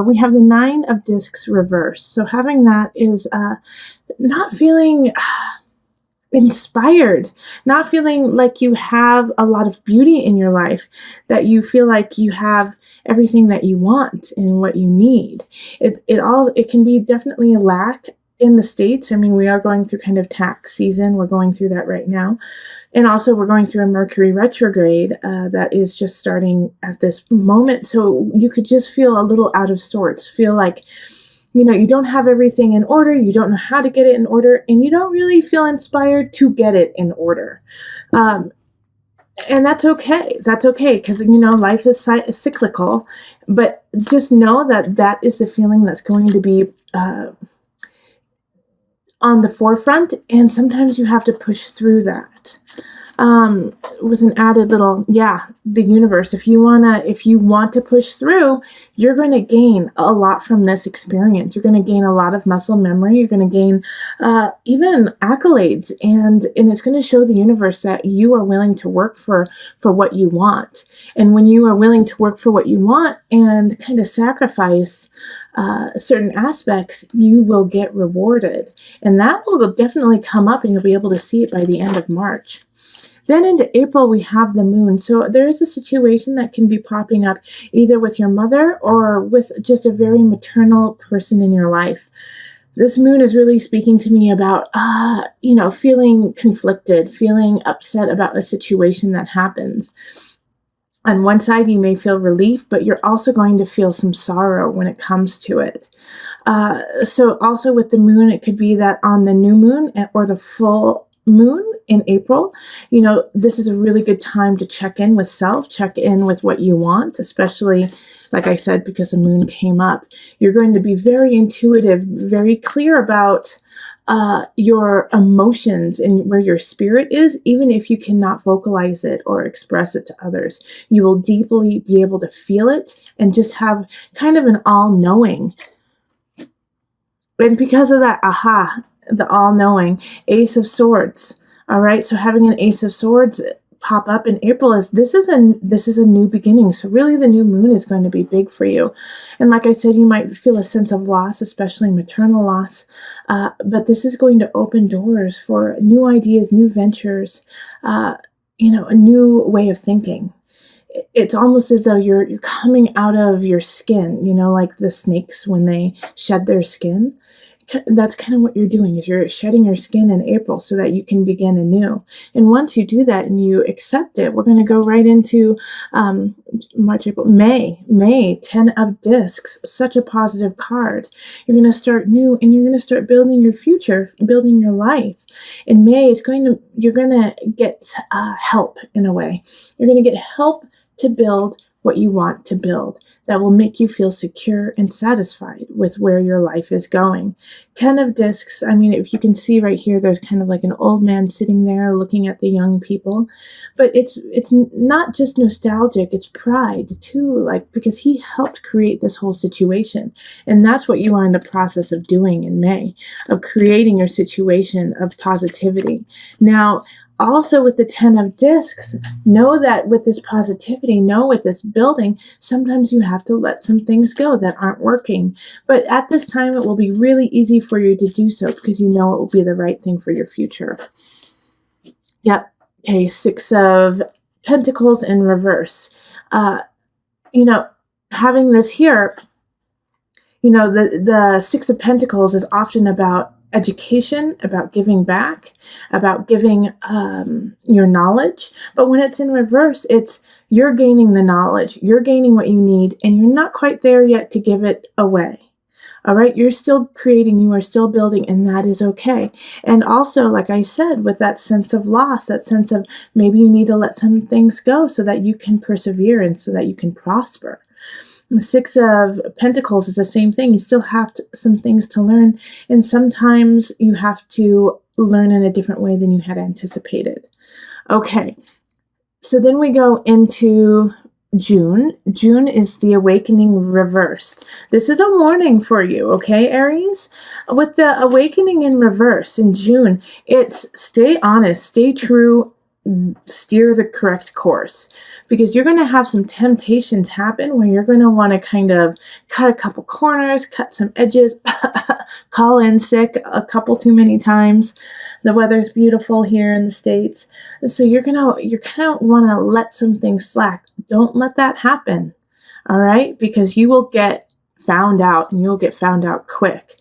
We have the Nine of Discs reversed. So having that is not feeling inspired, not feeling like you have a lot of beauty in your life, that you feel like you have everything that you want and what you need. It can be definitely a lack in the States. I mean, we are going through kind of tax season. We're going through that right now. And also we're going through a Mercury retrograde that is just starting at this moment. So you could just feel a little out of sorts, feel like, you don't have everything in order, you don't know how to get it in order, and you don't really feel inspired to get it in order. And that's okay. That's okay, because, life is cyclical, but just know that that is the feeling that's going to be on the forefront, and sometimes you have to push through that. With an added little, the universe, if you want to push through, you're going to gain a lot from this experience. You're going to gain a lot of muscle memory. You're going to gain even accolades, and it's going to show the universe that you are willing to work for what you want. And when you are willing to work for what you want and kind of sacrifice certain aspects, you will get rewarded. And that will definitely come up, and you'll be able to see it by the end of March. Then into April, we have the moon. So there is a situation that can be popping up either with your mother or with just a very maternal person in your life. This moon is really speaking to me about, feeling conflicted, feeling upset about a situation that happens. On one side, you may feel relief, but you're also going to feel some sorrow when it comes to it. So also with the moon, it could be that on the new moon or the full moon in April, this is a really good time to check in with self, check in with what you want, especially, like I said, because the moon came up. You're going to be very intuitive, very clear about your emotions and where your spirit is, even if you cannot vocalize it or express it to others. You will deeply be able to feel it and just have kind of an all-knowing. And because of that, the all-knowing, Ace of Swords. All right, so having an Ace of Swords pop up in April this is a new beginning. So really, the new moon is going to be big for you. And like I said, you might feel a sense of loss, especially maternal loss. But this is going to open doors for new ideas, new ventures, a new way of thinking. It's almost as though you're coming out of your skin, like the snakes when they shed their skin. That's kind of what you're doing, is you're shedding your skin in April so that you can begin anew. And once you do that and you accept it, we're going to go right into March, April, May, 10 of Discs, such a positive card. You're going to start new, and you're going to start building your future, building your life. In May, you're going to get help in a way. You're going to get help to build what you want to build that will make you feel secure and satisfied with where your life is going. 10 of Discs, I mean, if you can see right here, there's kind of like an old man sitting there looking at the young people. But it's not just nostalgic, it's pride too, like, because he helped create this whole situation. And that's what you are in the process of doing in May, of creating your situation of positivity. Now, also with the 10 of Discs, know that with this positivity, with this building, sometimes you have to let some things go that aren't working. But at this time, it will be really easy for you to do so because you know it will be the right thing for your future. Yep. Okay, 6 of Pentacles in reverse. Having this here, the 6 of Pentacles is often about education, about giving back, about giving your knowledge. But when it's in reverse, it's you're gaining the knowledge, you're gaining what you need, and you're not quite there yet to give it away. All right, you're still creating, you are still building, and that is okay. And also, like I said, with that sense of loss, that sense of maybe you need to let some things go so that you can persevere and so that you can prosper. The 6 of Pentacles is the same thing. You still have some things to learn, and sometimes you have to learn in a different way than you had anticipated. Okay, so then we go into June. June is the awakening reversed. This is a warning for you, okay, Aries? With the awakening in reverse in June, it's stay honest, stay true, steer the correct course, because you're going to have some temptations happen where you're going to want to kind of cut a couple corners, cut some edges, call in sick a couple too many times. The weather's beautiful here in the States. So you're kind of want to let some things slack. Don't let that happen. All right? Because you will get found out, and you'll get found out quick.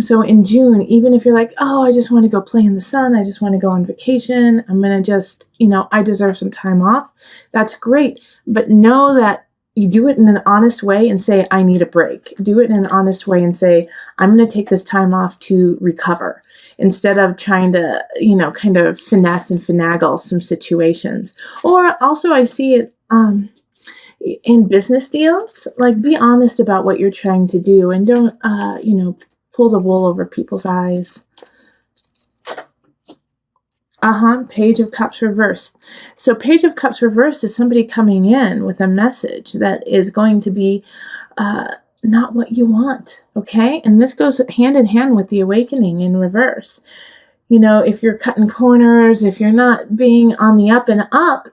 So in June, even if you're like, oh, I just want to go play in the sun, I just want to go on vacation, I'm going to just, I deserve some time off. That's great. But know that you do it in an honest way and say, I need a break. Do it in an honest way and say, I'm going to take this time off to recover, instead of trying to, kind of finesse and finagle some situations. Or also I see it, in business deals, like, be honest about what you're trying to do, and don't, pull the wool over people's eyes. Page of Cups reversed. So Page of Cups reversed is somebody coming in with a message that is going to be not what you want, okay? And this goes hand in hand with the awakening in reverse. If you're cutting corners, if you're not being on the up and up,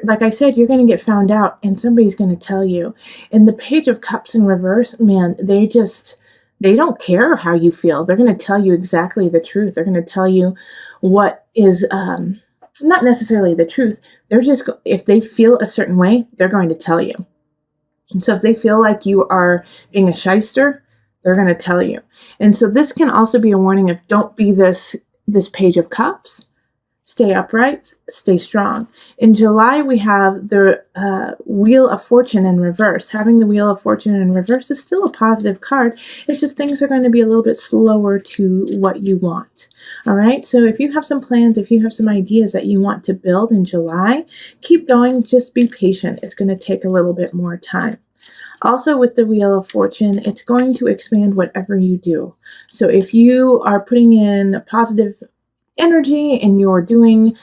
like I said, you're going to get found out, and somebody's going to tell you. And the Page of Cups in reverse, man, they don't care how you feel. They're going to tell you exactly the truth. They're going to tell you what is not necessarily the truth. They're just, if they feel a certain way, they're going to tell you. And so if they feel like you are being a shyster, they're going to tell you. And so this can also be a warning of, don't be this Page of Cups. Stay upright, stay strong. In July, we have the Wheel of Fortune in reverse. Having the Wheel of Fortune in reverse is still a positive card. It's just things are going to be a little bit slower to what you want. All right, so if you have some plans, if you have some ideas that you want to build in July, keep going, just be patient. It's going to take a little bit more time. Also, with the Wheel of Fortune, it's going to expand whatever you do. So if you are putting in positive energy and you're doing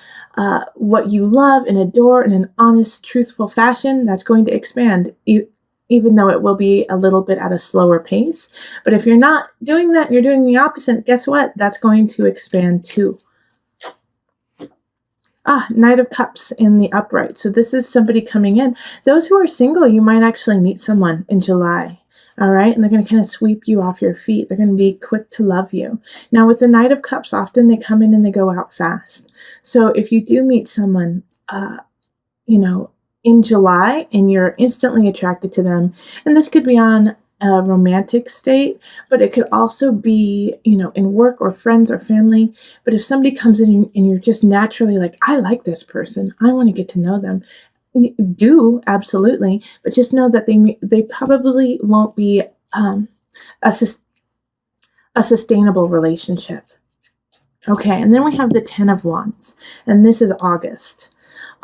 what you love and adore in an honest, truthful fashion, that's going to expand, even though it will be a little bit at a slower pace. But if you're not doing that and you're doing the opposite, guess what? That's going to expand too. Knight of Cups in the upright. So this is somebody coming in. Those who are single, you might actually meet someone in July. All right, and they're going to kind of sweep you off your feet. They're going to be quick to love you. Now, with the Knight of Cups, often they come in and they go out fast. So if you do meet someone, in July, and you're instantly attracted to them, and this could be on a romantic state, but it could also be, in work or friends or family. But if somebody comes in and you're just naturally like, I like this person, I want to get to know them, do, absolutely, but just know that they probably won't be a sustainable relationship. Okay, and then we have the 10 of Wands, and this is August.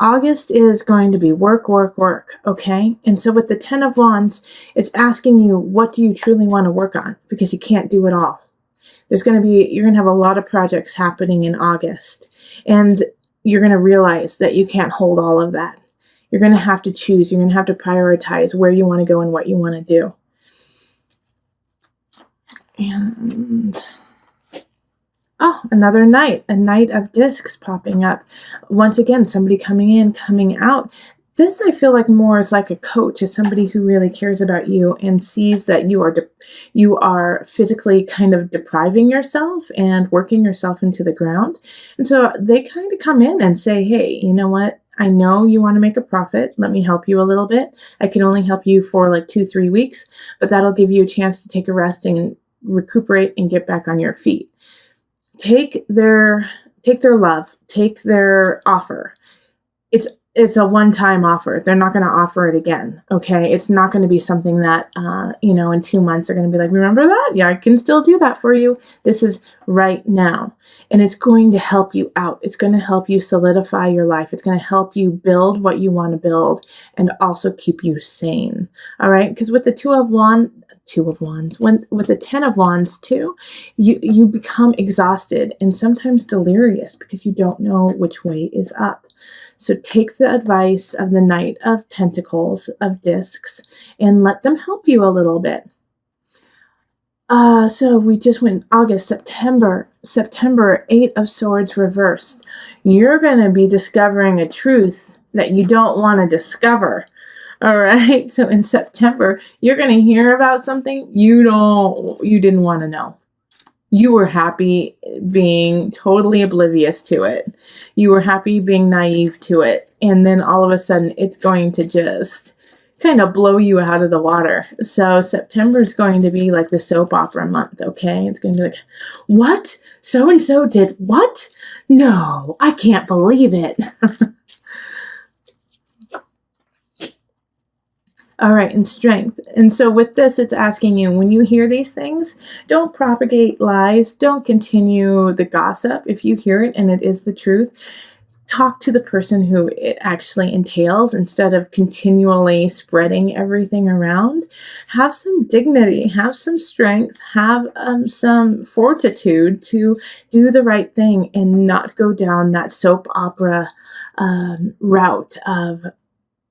August is going to be work, work, work, okay? And so with the 10 of Wands, it's asking you, what do you truly want to work on? Because you can't do it all. You're going to have a lot of projects happening in August, and you're going to realize that you can't hold all of that. You're going to have to choose. You're going to have to prioritize where you want to go and what you want to do. And another Knight, a Knight of Discs popping up. Once again, somebody coming in, coming out. This, I feel like, more is like a coach, is somebody who really cares about you and sees that you are physically kind of depriving yourself and working yourself into the ground. And so they kind of come in and say, hey, you know what? I know you want to make a profit. Let me help you a little bit. I can only help you for like 2-3 weeks, but that'll give you a chance to take a rest and recuperate and get back on your feet. Take their love, take their offer. It's a one-time offer. They're not going to offer it again, okay? It's not going to be something that, in 2 months they're going to be like, remember that? Yeah, I can still do that for you. This is right now. And it's going to help you out. It's going to help you solidify your life. It's going to help you build what you want to build and also keep you sane, all right? Because with the Two of Wands, with the 10 of Wands too, you become exhausted and sometimes delirious because you don't know which way is up. So take the advice of the Knight of Pentacles, of Discs, and let them help you a little bit. So we just went August, September, Eight of Swords reversed. You're going to be discovering a truth that you don't want to discover. All right. So in September, you're going to hear about something you didn't want to know. You were happy being totally oblivious to it. You were happy being naive to it. And then all of a sudden, it's going to just kind of blow you out of the water. So September is going to be like the soap opera month, okay? It's going to be like, what? So-and-so did what? No, I can't believe it. All right, and strength. And so with this, it's asking you, when you hear these things, don't propagate lies. Don't continue the gossip. If you hear it and it is the truth, talk to the person who it actually entails instead of continually spreading everything around. Have some dignity, have some strength, have some fortitude to do the right thing and not go down that soap opera route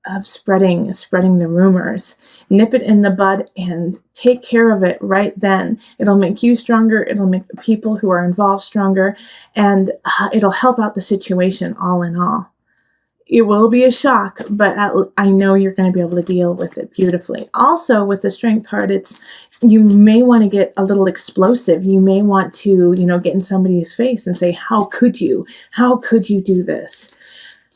of spreading the rumors. Nip it in the bud and take care of it right then. It'll make you stronger. It'll make the people who are involved stronger, and it'll help out the situation all in all. It will be a shock, but I know you're going to be able to deal with it beautifully. Also, with the strength card, you may want to get a little explosive. You may want to, get in somebody's face and say, "How could you? How could you do this?"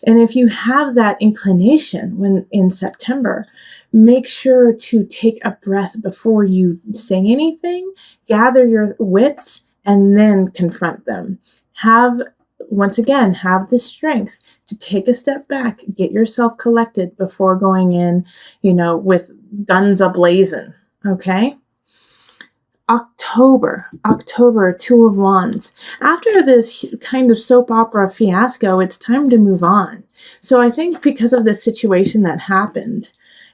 And if you have that inclination when in September, make sure to take a breath before you say anything, gather your wits, and then confront them. Once again, have the strength to take a step back, get yourself collected before going in, with guns a-blazing, okay? October, Two of Wands. After this kind of soap opera fiasco, it's time to move on. So I think because of the situation that happened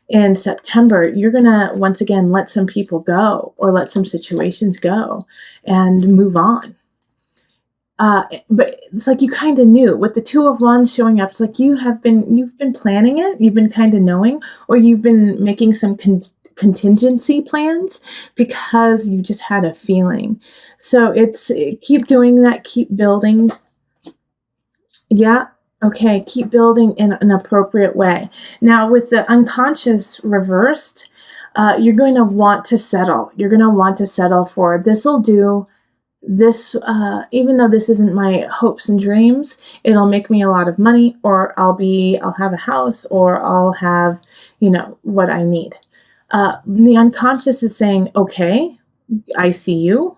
in September, you're going to, once again, let some people go or let some situations go and move on. But it's like you kind of knew with the Two of Wands showing up. It's like you've been planning it. You've been kind of knowing, or you've been making some contingency plans because you just had a feeling. So keep doing that. Keep building. Yeah. Okay. Keep building in an appropriate way. Now with the unconscious reversed, you're going to want to settle. You're going to want to settle for this'll do. This, even though this isn't my hopes and dreams, it'll make me a lot of money, or I'll have a house, or I'll have, what I need. The unconscious is saying, okay, I see you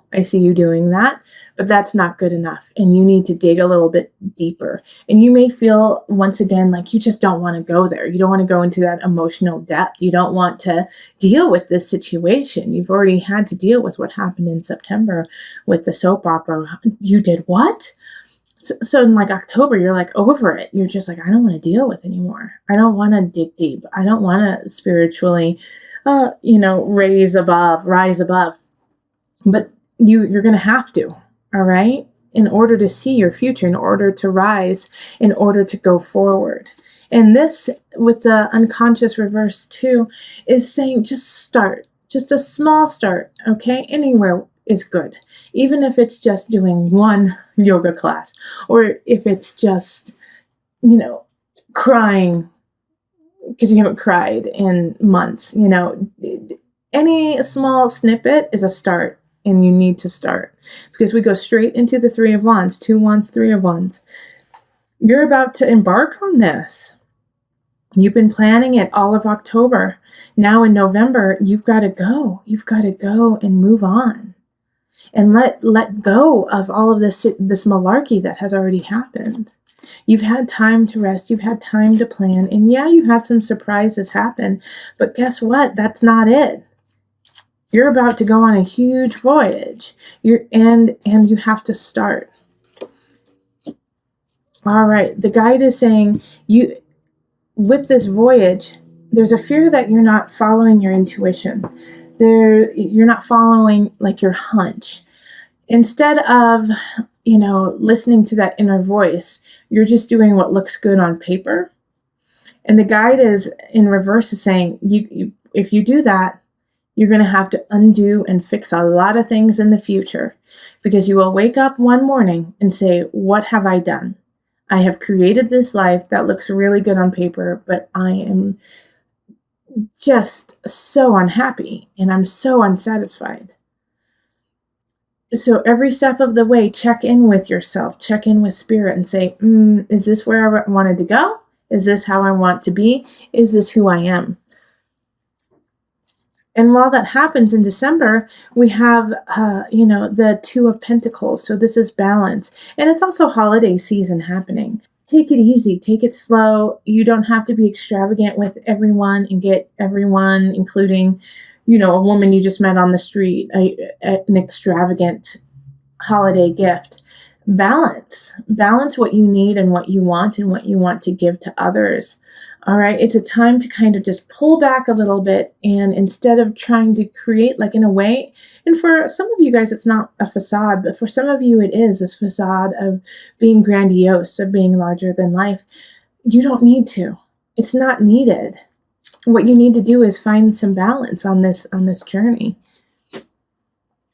doing that, but that's not good enough. And you need to dig a little bit deeper. And you may feel once again, like you just don't want to go there. You don't want to go into that emotional depth. You don't want to deal with this situation. You've already had to deal with what happened in September with the soap opera. You did what? So in like October, you're like over it. You're just like, I don't want to deal with anymore. I don't want to dig deep. I don't want to spiritually, rise above. But you're going to have to, all right? In order to see your future, in order to rise, in order to go forward. And this, with the unconscious reverse too, is saying just start. Just a small start, okay? Anywhere is good. Even if it's just doing one yoga class, or if it's just, crying because you haven't cried in months, any small snippet is a start. And you need to start, because we go straight into the Three of Wands, 2 Wands, 3 of Wands. You're about to embark on this. You've been planning it all of October. Now in November, you've got to go. You've got to go and move on, and let go of all of this malarkey that has already happened. You've had time to rest. You've had time to plan, and yeah, you had some surprises happen. But guess what? That's not it. You're about to go on a huge voyage. And you have to start. All right. The guide is saying with this voyage, there's a fear that you're not following your intuition. You're not following like your hunch. Instead of, listening to that inner voice, you're just doing what looks good on paper. And the guide is in reverse is saying, if you do that, You're going to have to undo and fix a lot of things in the future, because you will wake up one morning and say, what have I done? I have created this life that looks really good on paper, but I am just so unhappy and I'm so unsatisfied. So every step of the way, check in with yourself, check in with spirit and say, is this where I wanted to go? Is this how I want to be? Is this who I am? And while that happens in December, we have, the Two of Pentacles. So this is balance. And it's also holiday season happening. Take it easy. Take it slow. You don't have to be extravagant with everyone and get everyone, including, a woman you just met on the street, an extravagant holiday gift. Balance what you need and what you want to give to others. All right. It's a time to kind of just pull back a little bit, and instead of trying to create, like, in a way, and for some of you guys, it's not a facade, but for some of you, it is this facade of being grandiose, of being larger than life. You don't need to. It's not needed. What you need to do is find some balance on this journey.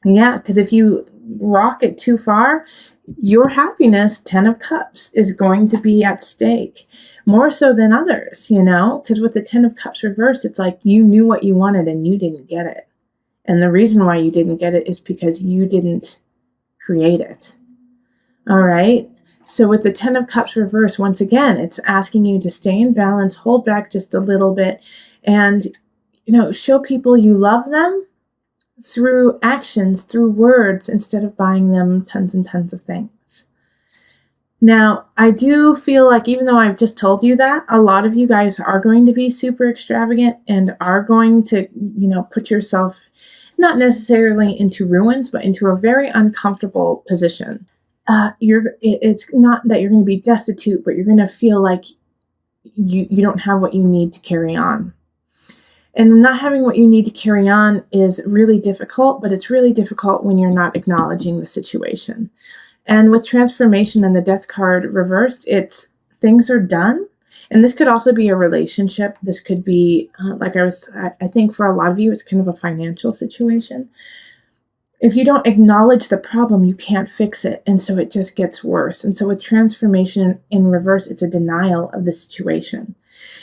Yeah, because if you rock it too far, your happiness, 10 of Cups, is going to be at stake, more so than others, because with the 10 of Cups reversed, it's like you knew what you wanted and you didn't get it. And the reason why you didn't get it is because you didn't create it. All right. So with the 10 of Cups reversed, once again, it's asking you to stay in balance, hold back just a little bit, and, show people you love them through actions, through words, instead of buying them tons and tons of things. Now, I do feel like, even though I've just told you that, a lot of you guys are going to be super extravagant and are going to, put yourself not necessarily into ruins, but into a very uncomfortable position. It's not that you're going to be destitute, but you're going to feel like you don't have what you need to carry on. And not having what you need to carry on is really difficult, but it's really difficult when you're not acknowledging the situation. And with transformation and the Death card reversed, it's things are done. And this could also be a relationship. This could be, I think for a lot of you, it's kind of a financial situation. If you don't acknowledge the problem, you can't fix it. And so it just gets worse. And so with transformation in reverse, it's a denial of the situation.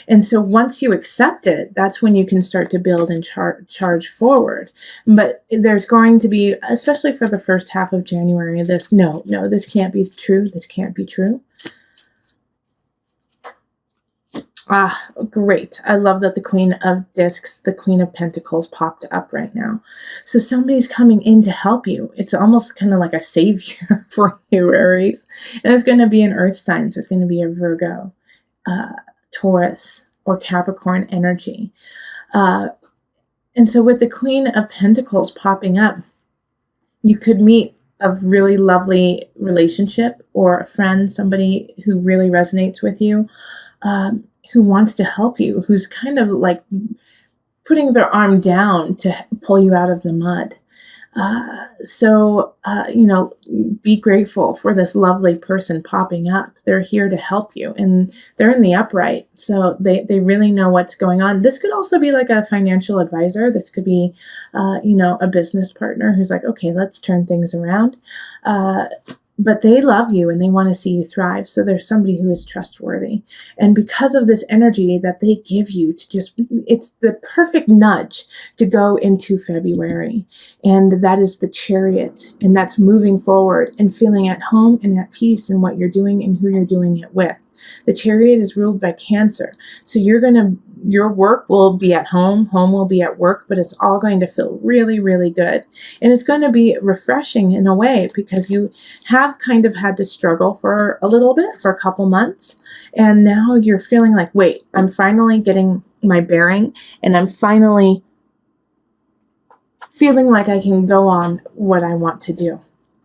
And so once you accept it, that's when you can start to build and charge forward. But there's going to be, especially for the first half of January, this can't be true. This can't be true. Ah, great. I love that the Queen of Discs, the Queen of Pentacles popped up right now. So somebody's coming in to help you. It's almost kind of like a savior for you, Aries. And it's going to be an earth sign. So it's going to be a Virgo, Taurus, or Capricorn energy. And so with the Queen of Pentacles popping up, you could meet a really lovely relationship or a friend, somebody who really resonates with you, who wants to help you, who's kind of like putting their arm down to pull you out of the mud. Be grateful for this lovely person popping up. They're here to help you, and they're in the upright. So they really know what's going on. This could also be like a financial advisor. This could be, a business partner who's like, okay, let's turn things around. But they love you and they want to see you thrive. So there's somebody who is trustworthy. And because of this energy that they give you it's the perfect nudge to go into February. And that is the Chariot. And that's moving forward and feeling at home and at peace in what you're doing and who you're doing it with. The Chariot is ruled by Cancer. So your work will be at home will be at work, but it's all going to feel really, really good. And it's going to be refreshing in a way, because you have kind of had to struggle for a little bit, for a couple months. And now you're feeling like, wait, I'm finally getting my bearing, and I'm finally feeling like I can go on what I want to do.